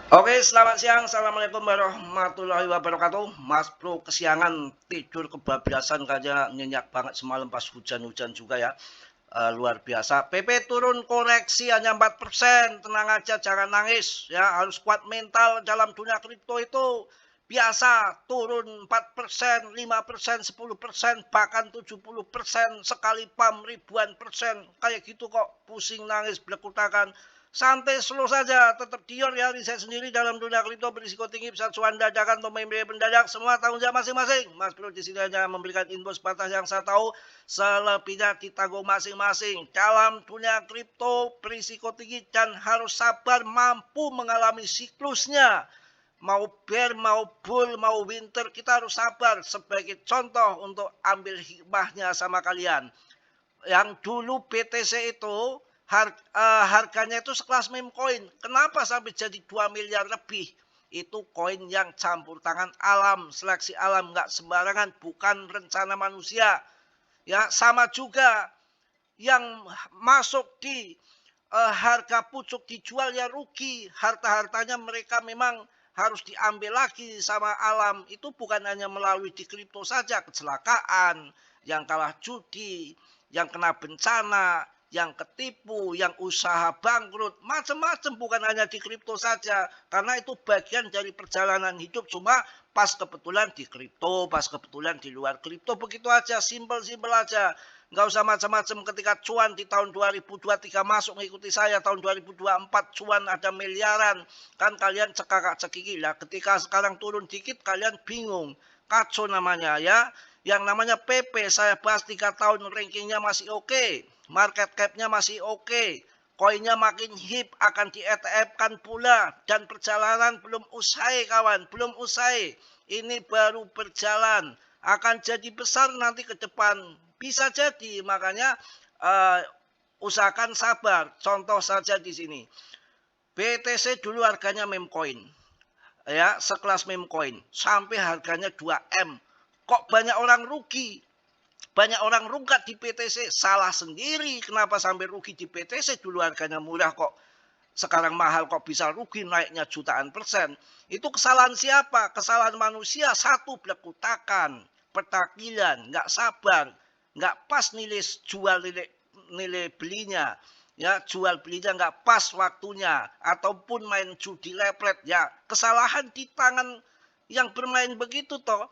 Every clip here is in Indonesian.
Oke, selamat siang. Assalamualaikum warahmatullahi wabarakatuh. Mas Bro, kesiangan tidur kebablasan kayaknya nyenyak banget semalam pas hujan-hujan juga ya. Luar biasa. PP turun koreksi hanya 4%. Tenang aja, jangan nangis ya. Harus kuat mental dalam dunia kripto itu. Biasa turun 4%, 5%, 10%, bahkan 70%. Sekali pam ribuan persen. Kayak gitu kok. Pusing nangis, belekutakan. Santai slow saja, tetap dior ya, riset sendiri dalam dunia kripto berisiko tinggi, bisa cuan dadakan atau membiayai mendadak, semua tanggung jawab masing-masing. Mas Bro di sini hanya memberikan info sebatas yang saya tahu, selebihnya ditanggung masing-masing. Dalam dunia kripto berisiko tinggi dan harus sabar, mampu mengalami siklusnya. Mau bear, mau bull, mau winter, kita harus sabar. Sebagai contoh untuk ambil hikmahnya sama kalian, yang dulu BTC itu harganya itu sekelas meme coin. Kenapa sampai jadi 2 miliar lebih? Itu koin yang campur tangan alam, seleksi alam, nggak sembarangan, bukan rencana manusia. Ya, sama juga yang masuk di harga pucuk dijual ya rugi. Harta-hartanya mereka memang harus diambil lagi sama alam. Itu bukan hanya melalui di kripto saja, kecelakaan, yang kalah judi, yang kena bencana, yang ketipu, yang usaha bangkrut, macam-macam, bukan hanya di kripto saja. Karena itu bagian dari perjalanan hidup, cuma pas kebetulan di kripto, pas kebetulan di luar kripto, begitu aja, simpel-simpel aja. Nggak usah macam-macam, ketika cuan di tahun 2023 masuk mengikuti saya, tahun 2024 cuan ada miliaran, kan kalian cekakak-cekiki lah. Ketika sekarang turun dikit kalian bingung, kacau namanya ya. Yang namanya PP saya bahas 3 tahun rankingnya masih oke, market capnya masih oke, koinnya makin hip, akan di ETF kan pula, dan perjalanan belum usai kawan, belum usai. Ini baru berjalan, akan jadi besar nanti ke depan. Bisa jadi, makanya usahakan sabar. Contoh saja di sini. BTC dulu harganya meme coin. Ya, sekelas meme coin. Sampai harganya 2M. Kok banyak orang rugi? Banyak orang rungkat di BTC. Salah sendiri. Kenapa sampai rugi di BTC? Dulu harganya murah kok. Sekarang mahal kok bisa rugi naiknya jutaan persen. Itu kesalahan siapa? Kesalahan manusia. Satu, belekutakan, petakilan, nggak sabar, nggak pas nilai jual, nilai belinya, ya jual belinya nggak pas waktunya, ataupun main judi lepret, ya kesalahan di tangan yang bermain begitu toh.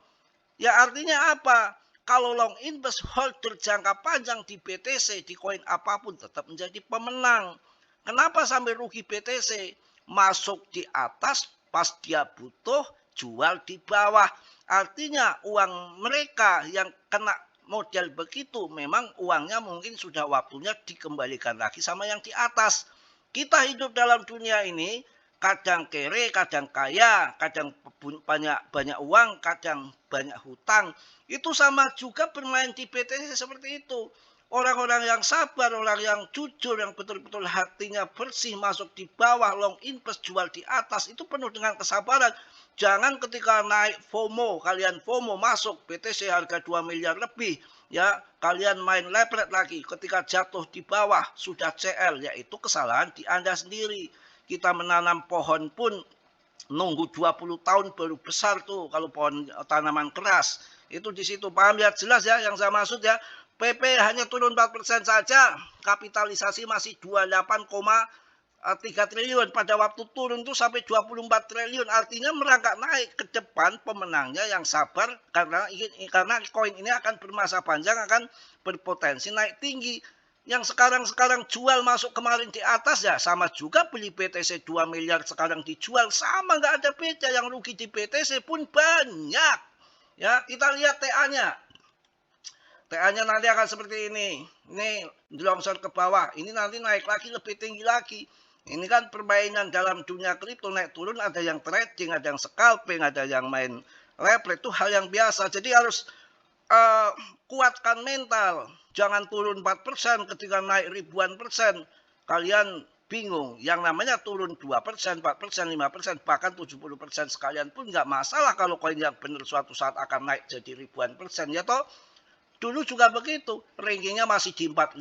Ya artinya apa? Kalau long invest holder jangka panjang di BTC, di koin apapun tetap menjadi pemenang. Kenapa sampai rugi BTC? Masuk di atas pas dia butuh, jual di bawah. Artinya uang mereka yang kena model begitu, memang uangnya mungkin sudah waktunya dikembalikan lagi sama yang di atas. Kita hidup dalam dunia ini kadang kere, kadang kaya, kadang banyak banyak uang, kadang banyak hutang. Itu sama juga bermain di BTC seperti itu. Orang-orang yang sabar, orang yang jujur, yang betul-betul hatinya bersih, masuk di bawah, long invest, jual di atas, itu penuh dengan kesabaran. Jangan ketika naik FOMO, kalian FOMO masuk BTC harga 2 miliar lebih, ya kalian main lepret lagi. Ketika jatuh di bawah sudah CL, yaitu kesalahan di Anda sendiri. Kita menanam pohon pun nunggu 20 tahun baru besar tuh kalau pohon tanaman keras. Itu di situ, paham ya, jelas ya yang saya maksud ya. PP hanya turun 4% saja, kapitalisasi masih 28,3 triliun. Pada waktu turun tuh sampai 24 triliun. Artinya merangkak naik ke depan, pemenangnya yang sabar, karena koin ini akan bermasa panjang, akan berpotensi naik tinggi. Yang sekarang jual masuk kemarin di atas, ya sama juga beli BTC 2 miliar sekarang dijual, sama nggak ada beda. Yang rugi di BTC pun banyak. Ya, kita lihat TA-nya. TA-nya nanti akan seperti ini. Ini longsor ke bawah. Ini nanti naik lagi, lebih tinggi lagi. Ini kan permainan dalam dunia kripto, naik turun, ada yang trading, ada yang scalping, ada yang main leverage, itu hal yang biasa. Jadi harus kuatkan mental. Jangan turun 4% ketika naik ribuan persen. Kalian bingung. Yang namanya turun 2%, 4%, 5%, bahkan 70% sekalian pun nggak masalah kalau koin yang benar suatu saat akan naik jadi ribuan persen. Ya toh, dulu juga begitu. Rankingnya masih di 45.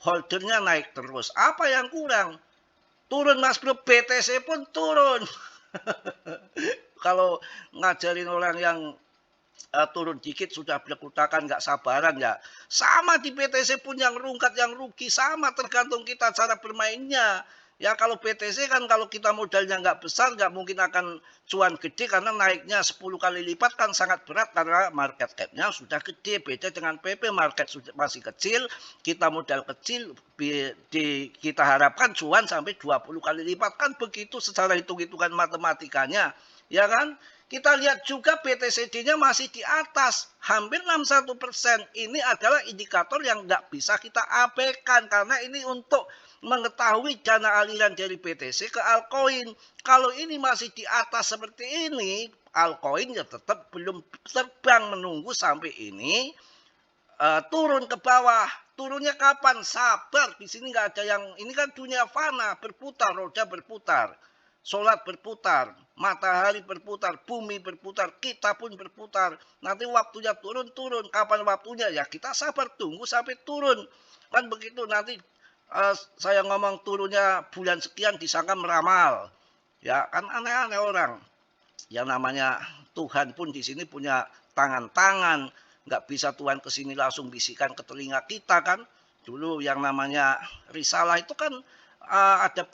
Holdernya naik terus. Apa yang kurang? turun Mas Bro, BTC pun turun. Kalau ngajarin orang yang turun dikit sudah berkutakan nggak sabaran ya. Sama di BTC pun yang rungkat yang rugi sama tergantung kita cara bermainnya. Ya kalau BTC kan kalau kita modalnya nggak besar nggak mungkin akan cuan gede karena naiknya 10 kali lipat kan sangat berat karena market cap-nya sudah gede. Beda dengan PP market sudah masih kecil, kita modal kecil kita harapkan cuan sampai 20 kali lipat kan begitu secara hitung-hitungan matematikanya. Ya kan? Kita lihat juga BTCD-nya masih di atas, hampir 61%. Ini adalah indikator yang nggak bisa kita abaikan, karena ini untuk mengetahui dana aliran dari BTC ke altcoin. Kalau ini masih di atas seperti ini, altcoin ya tetap belum terbang menunggu sampai ini turun ke bawah. Turunnya kapan? Sabar, di sini nggak ada yang, ini kan dunia fana, berputar, roda berputar. Solat berputar, matahari berputar, bumi berputar, kita pun berputar. Nanti waktunya turun. Kapan waktunya? Ya kita sabar tunggu sampai turun. Kan begitu nanti saya ngomong turunnya bulan sekian disangka meramal. Ya kan aneh-aneh orang. Yang namanya Tuhan pun di sini punya tangan-tangan. Nggak bisa Tuhan kesini langsung bisikan ke telinga kita kan. Dulu yang namanya risalah itu kan ada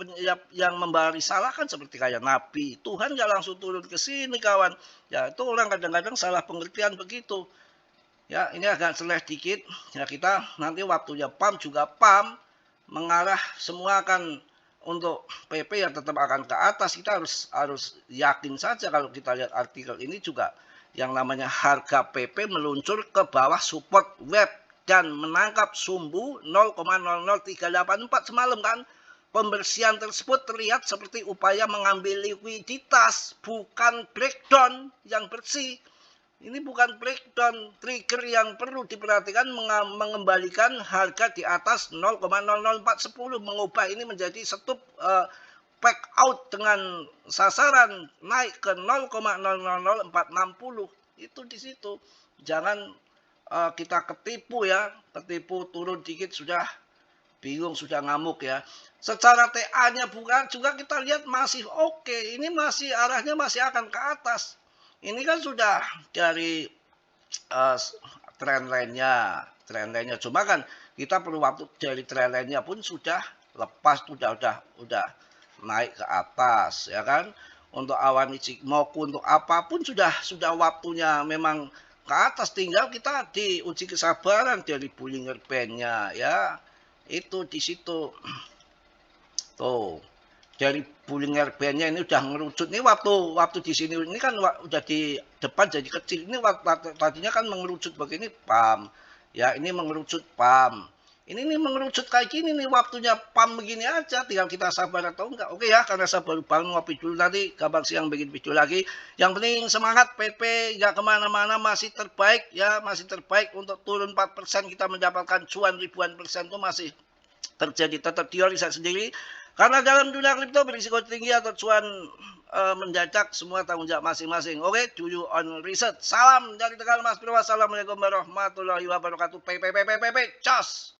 yang membawa risalah kan seperti kayak nabi. Tuhan nggak langsung turun ke sini kawan. Ya itu orang kadang-kadang salah pengertian begitu. Ya ini agak seleh dikit. Ya kita nanti waktunya pump juga pump mengarah semua akan untuk PP yang tetap akan ke atas. Kita harus yakin saja kalau kita lihat artikel ini juga yang namanya harga PP meluncur ke bawah support web dan menangkap sumbu 0,00384 semalam kan. Pembersihan tersebut terlihat seperti upaya mengambil likuiditas, bukan breakdown yang bersih. Ini bukan breakdown, trigger yang perlu diperhatikan mengembalikan harga di atas 0,00410, mengubah ini menjadi stop back out dengan sasaran naik ke 0,000460. Itu di situ. Jangan kita ketipu ya, ketipu turun dikit sudah bingung, sudah ngamuk ya. Secara TA-nya bukan juga kita lihat masih oke. Ini masih arahnya masih akan ke atas. Ini kan sudah dari trend line-nya. Cuma kan kita perlu waktu dari trend line-nya pun sudah lepas, udah naik ke atas ya kan. Untuk awan Ichimoku untuk apapun sudah waktunya memang ke atas, tinggal kita diuji kesabaran dari Bollinger Band-nya ya. Itu di situ. Tuh. Dari Bollinger Band-nya ini udah ngerucut. Ini waktu di sini ini kan udah di depan jadi kecil. Ini tadinya kan mengerucut begini pam. Ya, ini mengerucut pam. Ini mengerucut kayak gini nih waktunya pam begini aja. Tinggal kita sabar atau enggak. Oke ya, karena saya baru bangun ngopi dulu nanti gampang siang bikin video lagi. Yang penting semangat PP, nggak kemana-mana, masih terbaik ya, masih terbaik untuk turun 4% kita mendapatkan cuan ribuan persen itu masih terjadi. Tetap teori saya sendiri. Karena dalam dunia kripto berisiko tinggi atau cuan mendadak, semua tanggung jawab masing-masing. Oke, do you on research. Salam dari Tegal Mas Bro. Wassalamualaikum warahmatullahi wabarakatuh. Cos.